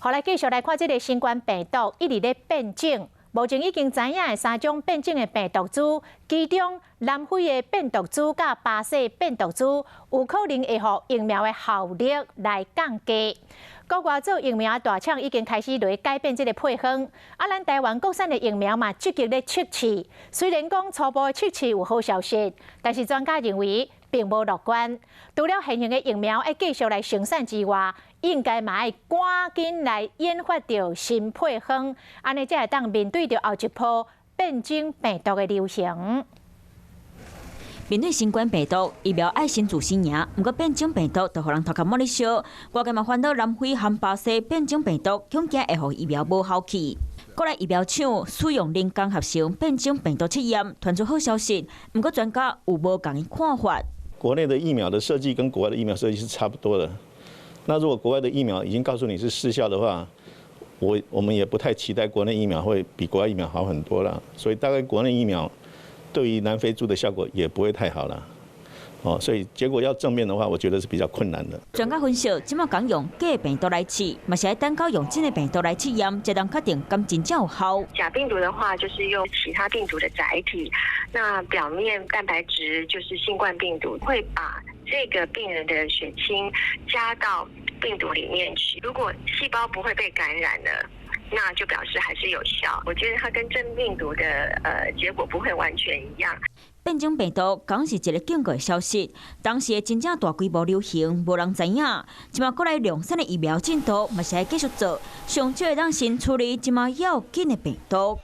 后来继续来看这个新冠病毒一直咧变种。目前已经知影的3种变种的病毒株，其中南非的变毒株甲巴西变毒株有可能会互疫苗的效力来降低。国外做疫苗大厂已经开始来改变这个配方，咱台湾国产的疫苗嘛积极咧测试。虽然讲初步的测试有好消息，但是专家认为并无乐观。除了现行的疫苗要继续来生产之外，应该嘛要赶紧来研发到新配方，安尼才会当面对着后一波变种病毒的流行。面对新冠病毒，疫苗爱新自新赢，不过变种病毒就互人头壳摸咧烧。外界嘛烦恼南非和巴西变种病毒，恐惊会互疫苗无效期。国内疫苗厂使用人工合成变种病毒测验，传出好消息。不过专家有无同的看法？国内的疫苗的设计跟国外的疫苗设计是差不多的。那如果国外的疫苗已经告诉你是失效的话，我们也不太期待国内疫苗会比国外疫苗好很多了。所以大概国内疫苗对于南非猪的效果也不会太好了。所以结果要正面的话，我觉得是比较困难的。专家分析，即马讲用假病毒来试，嘛是要等到用真的病毒来测验，才能确定敢真正有效。假病毒的话，就是用其他病毒的载体，那表面蛋白质就是新冠病毒，会把这个病人的血清加到病毒里面去。如果细胞不会被感染了，那就表示还是有效。我觉得它跟真病毒的结果不会完全一样。变种病毒刚是一个警告的消息，当时真正大规模流行，无人知影。即马国内量产的疫苗进度，嘛是要继续做，上少会当先处理即马要紧的病毒。